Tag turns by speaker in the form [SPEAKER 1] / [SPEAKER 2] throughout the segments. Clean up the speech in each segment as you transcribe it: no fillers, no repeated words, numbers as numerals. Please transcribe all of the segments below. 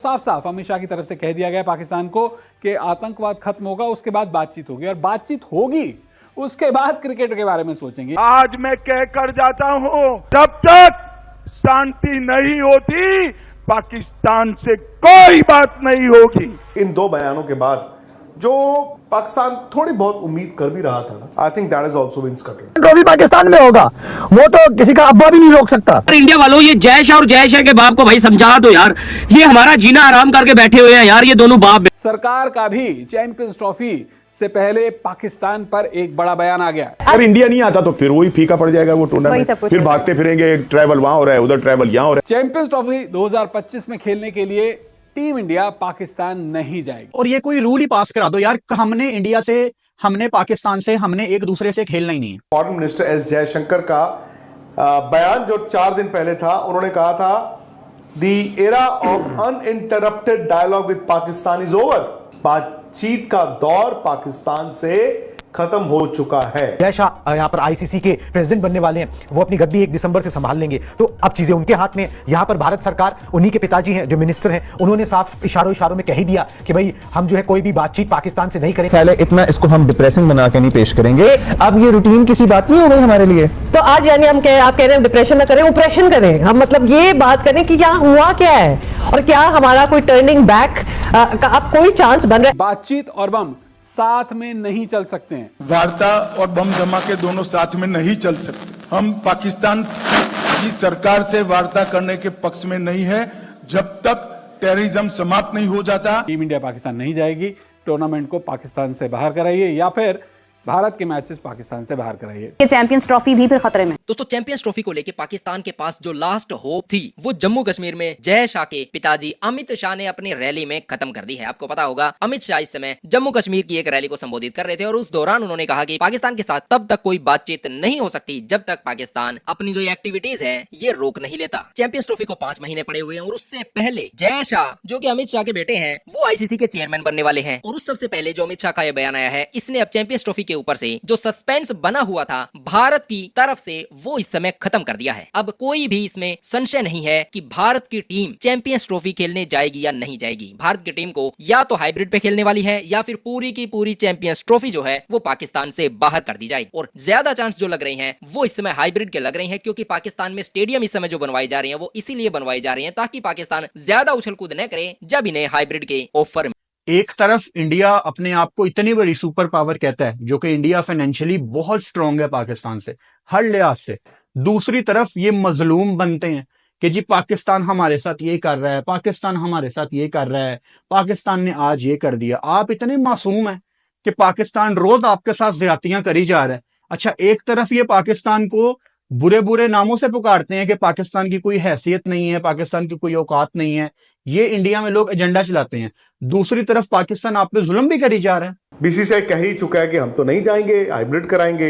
[SPEAKER 1] साफ साफ अमित शाह की तरफ से कह दिया गया पाकिस्तान को कि आतंकवाद खत्म होगा, उसके बाद बातचीत होगी और बातचीत होगी उसके बाद क्रिकेट के बारे में सोचेंगे।
[SPEAKER 2] आज मैं कहकर जाता हूं, जब तक शांति नहीं होती पाकिस्तान से कोई बात नहीं होगी।
[SPEAKER 3] इन दो बयानों के बाद जो पाकिस्तान थोड़ी बहुत उम्मीद कर भी रहा था ना, I think that is also been scuttled.
[SPEAKER 4] Trophy Pakistan में होगा, वो तो किसी का अब्बा भी नहीं रोक सकता।
[SPEAKER 5] इंडिया वालों, ये जय शाह और जय शाह के बाप को भाई समझा दो यार, ये हमारा जीना आराम करके बैठे हुए हैं यार, ये दोनों बाप।
[SPEAKER 1] सरकार का भी चैंपियंस ट्रॉफी से पहले पाकिस्तान पर एक बड़ा बयान आ गया।
[SPEAKER 6] अगर इंडिया नहीं आता तो फिर वही फीका पड़ जाएगा वो टूर्नामेंट, फिर भागते फिरेंगे, ट्रैवल वहां हो रहा है, उधर ट्रैवल यहां हो रहा है।
[SPEAKER 1] चैंपियंस ट्रॉफी 2025 में खेलने के लिए टीम इंडिया पाकिस्तान नहीं जाएगी।
[SPEAKER 4] और ये कोई रूल ही पास करा दो यार, हमने इंडिया से, हमने पाकिस्तान से, हमने एक दूसरे से खेलना ही नहीं है।
[SPEAKER 3] फॉरेन मिनिस्टर एस जयशंकर का बयान जो 4 दिन पहले था, उन्होंने कहा था the era of uninterrupted dialogue with Pakistan is over. बातचीत का दौर पाकिस्तान से खत्म हो चुका है।
[SPEAKER 7] जय शाह यहाँ पर आईसीसी के प्रेसिडेंट बनने वाले हैं, वो अपनी गद्दी 1 दिसंबर से संभाल लेंगे, तो अब चीजें उनके हाथ में। यहाँ पर भारत सरकार, उन्हीं के पिताजी हैं जो मिनिस्टर हैं, उन्होंने साफ इशारों में कह ही दिया कि भाई हम जो है कोई भी बातचीत पाकिस्तान से नहीं करेंगे।
[SPEAKER 8] ख्याल है इतना इसको हम डिप्रेसिंग बना के नहीं पेश करेंगे। अब ये रूटीन किसी बात नहीं हो गई हमारे लिए।
[SPEAKER 9] तो आज यानी हम आप कह रहे हैं डिप्रेशन न करें, ऑपरेशन करें। हम मतलब ये बात करें कि क्या हुआ क्या है और क्या हमारा कोई टर्निंग बैक का अब कोई चांस बन रहा है।
[SPEAKER 1] बातचीत और बम साथ में नहीं चल सकते हैं।
[SPEAKER 2] वार्ता और बम धमाके दोनों साथ में नहीं चल सकते। हम पाकिस्तान की सरकार से वार्ता करने के पक्ष में नहीं है जब तक टेररिज्म समाप्त नहीं हो जाता।
[SPEAKER 1] टीम इंडिया पाकिस्तान नहीं जाएगी। टूर्नामेंट को पाकिस्तान से बाहर कराइए या फिर भारत के मैचेस पाकिस्तान से बाहर कराइए।
[SPEAKER 10] ये चैंपियंस ट्रॉफी भी फिर खतरे में।
[SPEAKER 5] दोस्तों, चैंपियंस ट्रॉफी को लेके पाकिस्तान के पास जो लास्ट होप थी वो जम्मू कश्मीर में जय शाह के पिताजी अमित शाह ने अपनी रैली में खत्म कर दी है। आपको पता होगा, अमित शाह इस समय जम्मू कश्मीर की एक रैली को संबोधित कर रहे थे और उस दौरान उन्होंने कहा कि पाकिस्तान के साथ तब तक कोई बातचीत नहीं हो सकती जब तक पाकिस्तान अपनी जो एक्टिविटीज है ये रोक नहीं लेता। चैंपियंस ट्रॉफी को 5 महीने पड़े हुए हैं और उससे पहले जय शाह, जो कि अमित शाह के बेटे हैं, वो आईसीसी के चेयरमैन बनने वाले हैं। और उस सबसे पहले जो अमित शाह का यह बयान आया है, इसने अब चैंपियंस ट्रॉफी के ऊपर से जो सस्पेंस बना हुआ था भारत की तरफ से वो इस समय खत्म कर दिया है। अब कोई भी इसमें संशय नहीं है कि भारत की टीम चैंपियंस ट्रॉफी खेलने जाएगी या नहीं जाएगी। भारत की टीम को या तो हाइब्रिड पे खेलने वाली है या फिर पूरी की पूरी चैंपियंस ट्रॉफी जो है वो पाकिस्तान से बाहर कर दी जाएगी। और ज्यादा चांस जो लग रहे हैं वो इस समय हाइब्रिड के लग रहे हैं, क्योंकि पाकिस्तान में स्टेडियम इस समय जो बनवाई जा रही है वो इसीलिए बनवाई जा रही है ताकि पाकिस्तान ज्यादा उछल कूद न करे जब इन्हें हाइब्रिड के ऑफर।
[SPEAKER 4] एक तरफ इंडिया अपने आप को इतनी बड़ी सुपर पावर कहता है, जो कि इंडिया फाइनेंशियली बहुत स्ट्रांग है पाकिस्तान से हर लिहाज से। दूसरी तरफ ये मजलूम बनते हैं कि जी पाकिस्तान हमारे साथ ये कर रहा है, पाकिस्तान हमारे साथ ये कर रहा है, पाकिस्तान ने आज ये कर दिया। आप इतने मासूम हैं कि पाकिस्तान रोज आपके साथ ज्यादतियां करी जा रहा है। अच्छा, एक तरफ ये पाकिस्तान को बुरे बुरे नामों से पुकारते हैं कि पाकिस्तान की कोई हैसियत नहीं है, पाकिस्तान की कोई औकात नहीं है, ये इंडिया में लोग एजेंडा चलाते हैं। दूसरी तरफ पाकिस्तान आप पे जुल्म भी करी जा रहा है।
[SPEAKER 3] बीसीसीआई कह ही चुका है कि हम तो नहीं जाएंगे, हाइब्रिड कराएंगे,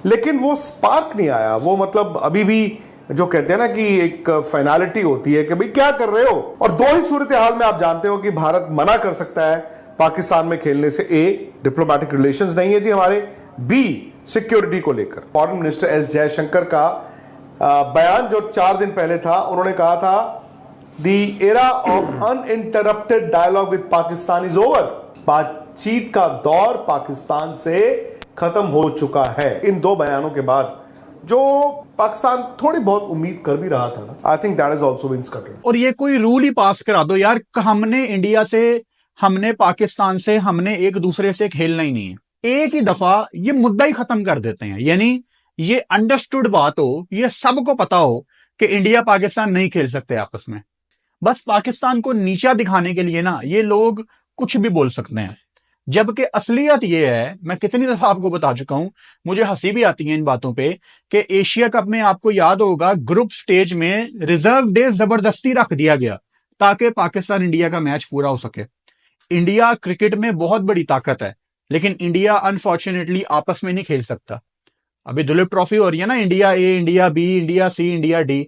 [SPEAKER 3] लेकिन वो स्पार्क नहीं आया। वो मतलब अभी भी जो कहते हैं ना कि एक फाइनलिटी होती है कि भाई क्या कर रहे हो। और दो ही सूरत हाल में आप जानते हो कि भारत मना कर सकता है पाकिस्तान में खेलने से। ए, डिप्लोमेटिक रिलेशंस नहीं है जी हमारे, बी, सिक्योरिटी को लेकर। फॉरेन मिनिस्टर एस जयशंकर का बयान जो 4 दिन पहले था, उन्होंने कहा था the era of uninterrupted dialogue with Pakistan is over. बातचीत का दौर पाकिस्तान से खत्म हो चुका है। इन दो बयानों के बाद जो पाकिस्तान थोड़ी बहुत उम्मीद कर भी रहा था ना, I think that is also been scuttled.
[SPEAKER 4] और ये कोई रूल ही पास करा दो यार, हमने इंडिया से, हमने पाकिस्तान से, हमने एक दूसरे से खेलना ही नहीं है। एक ही दफा ये मुद्दा ही खत्म कर देते हैं। यानी ये अंडरस्टूड बात हो, ये सबको पता हो कि इंडिया पाकिस्तान नहीं खेल सकते आपस में। बस पाकिस्तान को नीचा दिखाने के लिए ना ये लोग कुछ भी बोल सकते हैं, जबकि असलियत ये है, मैं कितनी दफा आपको बता चुका हूं, मुझे हंसी भी आती है इन बातों पे, कि एशिया कप में आपको याद होगा ग्रुप स्टेज में रिजर्व डे जबरदस्ती रख दिया गया ताकि पाकिस्तान इंडिया का मैच पूरा हो सके। इंडिया क्रिकेट में बहुत बड़ी ताकत है, लेकिन इंडिया अनफॉर्चुनेटली आपस में नहीं खेल सकता। अभी दुलीप ट्रॉफी हो रही है ना, India A, India B, India C, India D.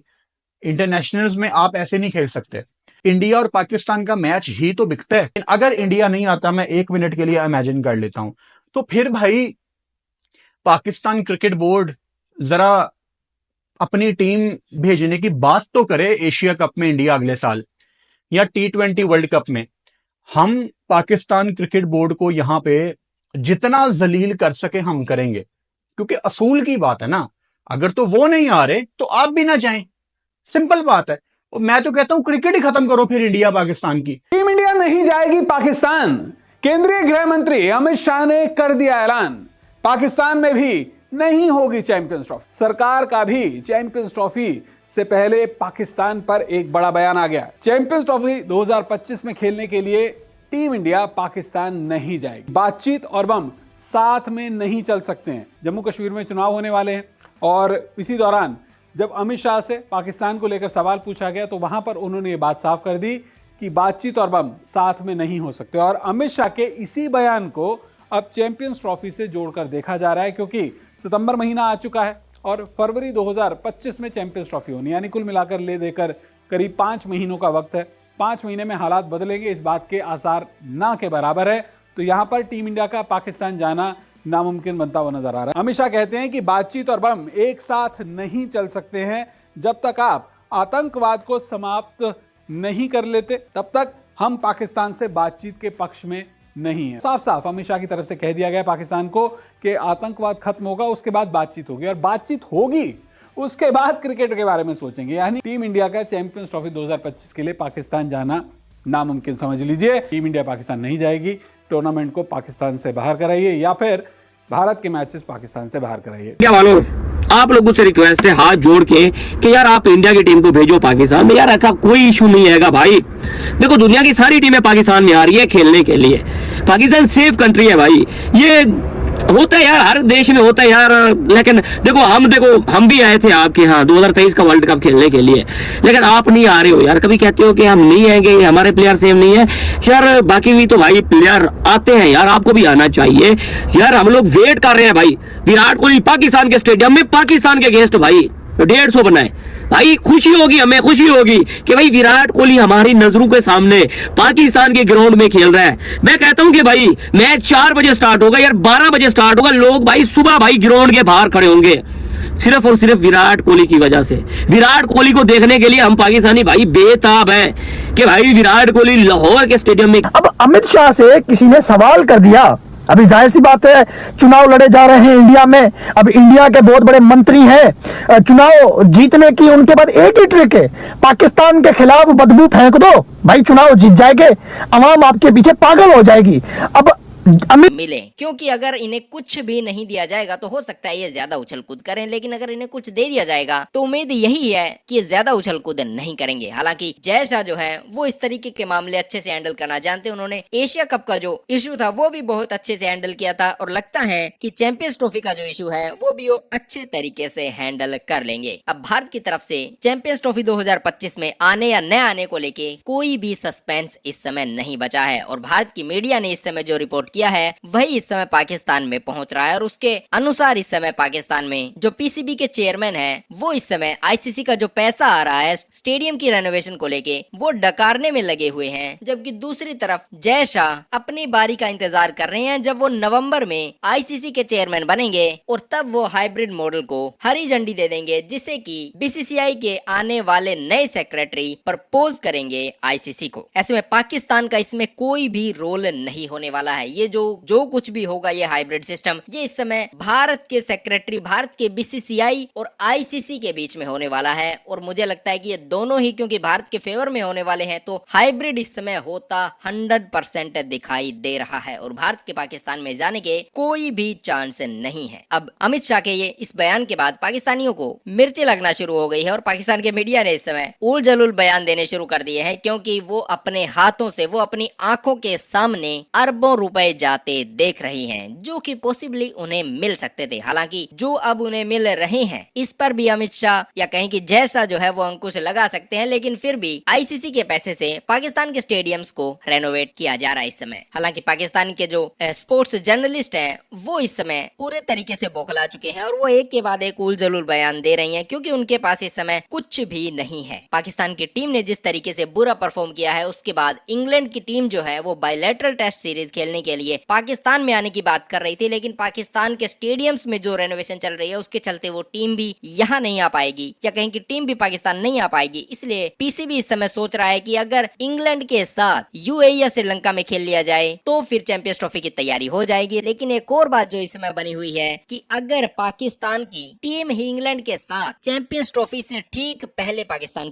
[SPEAKER 4] Internationals में आप ऐसे नहीं खेल सकते। इंडिया और पाकिस्तान का मैच ही तो बिकता है। अगर इंडिया नहीं आता, मैं 1 मिनट के लिए इमेजिन कर लेता हूं, तो फिर भाई पाकिस्तान क्रिकेट बोर्ड जरा अपनी टीम भेजने की बात तो करे एशिया कप में इंडिया अगले साल। या T20 वर्ल्ड कप में हम पाकिस्तान क्रिकेट बोर्ड को यहां पे जितना जलील कर सके हम करेंगे, क्योंकि असूल की बात है ना। अगर तो वो नहीं आ रहे तो आप भी ना जाएं, सिंपल बात है। और मैं तो कहता हूं क्रिकेट ही खत्म करो फिर इंडिया पाकिस्तान की।
[SPEAKER 1] टीम इंडिया नहीं जाएगी पाकिस्तान। केंद्रीय गृह मंत्री अमित शाह ने कर दिया ऐलान, पाकिस्तान में भी नहीं होगी चैंपियंस ट्रॉफी। सरकार का भी चैंपियंस ट्रॉफी से पहले पाकिस्तान पर एक बड़ा बयान आ गया। चैंपियंस ट्रॉफी 2025 में खेलने के लिए टीम इंडिया पाकिस्तान नहीं जाएगी। बातचीत और बम साथ में नहीं चल सकते हैं। जम्मू कश्मीर में चुनाव होने वाले हैं और इसी दौरान जब अमित शाह से पाकिस्तान को लेकर सवाल पूछा गया तो वहां पर उन्होंने ये बात साफ कर दी कि बातचीत और बम साथ में नहीं हो सकते। और अमित शाह के इसी बयान को अब चैंपियंस ट्रॉफी से जोड़कर देखा जा रहा है, क्योंकि सितंबर महीना आ चुका है और फरवरी 2025 में चैंपियंस ट्रॉफी होनी, यानी कुल मिलाकर ले देकर करीब 5 महीनों का वक्त है। 5 महीने में हालात बदलेंगे इस बात के आसार ना के बराबर है। तो यहां पर टीम इंडिया का पाकिस्तान जाना नामुमकिन बनता हुआ नजर आ रहा है। अमित शाह कहते हैं कि बातचीत और बम एक साथ नहीं चल सकते हैं। जब तक आप आतंकवाद को समाप्त नहीं कर लेते तब तक हम पाकिस्तान से बातचीत के पक्ष में नहीं है। साफ साफ अमित शाह की तरफ से कह दिया गया पाकिस्तान को कि आतंकवाद खत्म होगा, उसके बाद बातचीत होगी, और बातचीत होगी उसके बाद क्रिकेट के बारे में सोचेंगे। यानी टीम इंडिया का चैंपियंस ट्रॉफी 2025 के लिए पाकिस्तान जाना नामुमकिन समझ लीजिए। टीम इंडिया पाकिस्तान नहीं जाएगी। टूर्नामेंट को पाकिस्तान से बाहर कराइए या फिर भारत के मैचेस पाकिस्तान से बाहर कराइए।
[SPEAKER 11] क्या मालूम, आप लोगों से रिक्वेस्ट है हाथ जोड़ के कि यार आप इंडिया की टीम को भेजो पाकिस्तान में। यार ऐसा कोई इशू नहीं है भाई। देखो दुनिया की सारी टीमें पाकिस्तान में आ रही है खेलने के लिए। पाकिस्तान सेफ कंट्री है भाई। ये होता है यार, हर देश में होता है यार। लेकिन देखो हम भी आए थे आपके यहाँ 2023 का वर्ल्ड कप खेलने के लिए, लेकिन आप नहीं आ रहे हो यार। कभी कहते हो कि हम नहीं आएंगे, हमारे प्लेयर सेम नहीं है यार। बाकी भी तो भाई प्लेयर आते हैं यार, आपको भी आना चाहिए यार। हम लोग वेट कर रहे हैं भाई। विराट कोहली पाकिस्तान के स्टेडियम में पाकिस्तान के अगेंस्ट भाई 150 बनाए भाई। खुशी होगी, हमें खुशी होगी कि भाई विराट कोहली हमारी नजरों के सामने पाकिस्तान के ग्राउंड में खेल रहा है। मैं कहता हूं कि भाई मैच 4 बजे स्टार्ट होगा यार, 12 बजे स्टार्ट होगा। लोग भाई सुबह भाई ग्राउंड के बाहर खड़े होंगे सिर्फ और सिर्फ विराट कोहली की वजह से। विराट कोहली को देखने के लिए हम पाकिस्तानी भाई बेताब है कि भाई विराट कोहली लाहौर के स्टेडियम में।
[SPEAKER 12] अब अमित शाह से किसी ने सवाल कर दिया, अभी जाहिर सी बात है चुनाव लड़े जा रहे हैं इंडिया में। अब इंडिया के बहुत बड़े मंत्री हैं, चुनाव जीतने की उनके बाद एक ही ट्रिक है, पाकिस्तान के खिलाफ बदबू फेंक दो भाई, चुनाव जीत जाएंगे, अवाम आपके पीछे पागल हो जाएगी। अब
[SPEAKER 5] मिले, क्योंकि अगर इन्हें कुछ भी नहीं दिया जाएगा तो हो सकता है ये ज्यादा उछल कूद करें, लेकिन अगर इन्हें कुछ दे दिया जाएगा तो उम्मीद यही है कि ये ज्यादा उछल कूद नहीं करेंगे। हालांकि जय शाह जो है वो इस तरीके के मामले अच्छे से हैंडल करना जानते हैं। उन्होंने एशिया कप का जो इशू था वो भी बहुत अच्छे से हैंडल किया था, और लगता है कि चैंपियंस ट्रॉफी का जो इशू है वो भी वो अच्छे तरीके से हैंडल कर लेंगे। अब भारत की तरफ से चैंपियंस ट्रॉफी 2025 में आने या न आने को लेके कोई भी सस्पेंस इस समय नहीं बचा है, और भारत की मीडिया ने इस समय जो रिपोर्ट किया है वही इस समय पाकिस्तान में पहुंच रहा है। और उसके अनुसार इस समय पाकिस्तान में जो पीसीबी के चेयरमैन है वो इस समय आईसीसी का जो पैसा आ रहा है स्टेडियम की रेनोवेशन को लेके वो डकारने में लगे हुए हैं, जबकि दूसरी तरफ जय शाह अपनी बारी का इंतजार कर रहे हैं जब वो नवंबर में आईसीसी के चेयरमैन बनेंगे, और तब वो हाइब्रिड मॉडल को हरी झंडी दे देंगे, जिससे कि बीसीसीआई के आने वाले नए सेक्रेटरी प्रपोज करेंगे आईसीसी को। ऐसे में पाकिस्तान का इसमें कोई भी रोल नहीं होने वाला है। ये जो कुछ भी होगा ये हाइब्रिड सिस्टम ये इस समय भारत के सेक्रेटरी, भारत के बीसीसीआई और आईसीसी के बीच में होने वाला है, और मुझे लगता है कि ये दोनों ही क्योंकि भारत के फेवर में होने वाले हैं तो हाइब्रिड इस समय होता 100% दिखाई दे रहा है, और भारत के पाकिस्तान में जाने के कोई भी चांस नहीं है। अब अमित शाह के ये इस बयान के बाद पाकिस्तानियों को मिर्ची लगना शुरू हो गई है, और पाकिस्तान के मीडिया ने इस समय उल जलूल बयान देने शुरू कर दिए हैं, क्योंकि वो अपने हाथों से, वो अपनी आंखों के सामने अरबों रुपए जाते देख रही हैं, जो कि पॉसिबली उन्हें मिल सकते थे। हालांकि जो अब उन्हें मिल रहे हैं इस पर भी अमित शाह या कहें कि जय शाह जो है वो अंकुश लगा सकते हैं, लेकिन फिर भी आईसीसी के पैसे से पाकिस्तान के स्टेडियम्स को रेनोवेट किया जा रहा है इस समय। हालांकि पाकिस्तान के जो स्पोर्ट्स जर्नलिस्ट हैं वो इस समय पूरे तरीके से बौखला चुके हैं, और वो एक के बाद एक उल जलूल बयान दे रही हैं, क्योंकि उनके पास इस समय कुछ भी नहीं है। पाकिस्तान की टीम ने जिस तरीके से बुरा परफॉर्म किया है, उसके बाद इंग्लैंड की टीम जो है वो बायलैटरल टेस्ट सीरीज खेलने के लिए लिए पाकिस्तान में आने की बात कर रही थी, लेकिन पाकिस्तान के स्टेडियम्स में जो रेनोवेशन चल रही है उसके चलते वो टीम भी यहाँ नहीं आ पाएगी, या कहीं की टीम भी पाकिस्तान नहीं आ पाएगी। इसलिए पीसीबी इस समय सोच रहा है कि अगर इंग्लैंड के साथ यूएई या श्रीलंका में खेल लिया जाए तो फिर चैंपियंस ट्रॉफी की तैयारी हो जाएगी। लेकिन एक और बात जो इस समय बनी हुई है कि अगर पाकिस्तान की टीम इंग्लैंड के साथ चैंपियंस ट्रॉफी से ठीक पहले पाकिस्तान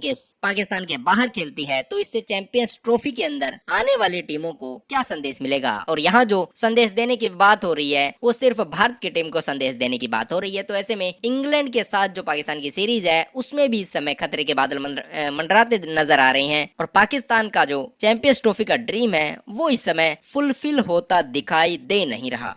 [SPEAKER 5] के बाहर खेलती है तो इससे चैंपियंस ट्रॉफी के अंदर आने वाली टीमों को क्या संदेश मिलेगा। और यहाँ जो संदेश देने की बात हो रही है वो सिर्फ भारत की टीम को संदेश देने की बात हो रही है। तो ऐसे में इंग्लैंड के साथ जो पाकिस्तान की सीरीज है उसमें भी इस समय खतरे के बादल मंडराते नजर आ रहे हैं और पाकिस्तान का जो चैंपियंस ट्रॉफी का ड्रीम है वो इस समय फुलफिल होता दिखाई दे नहीं रहा।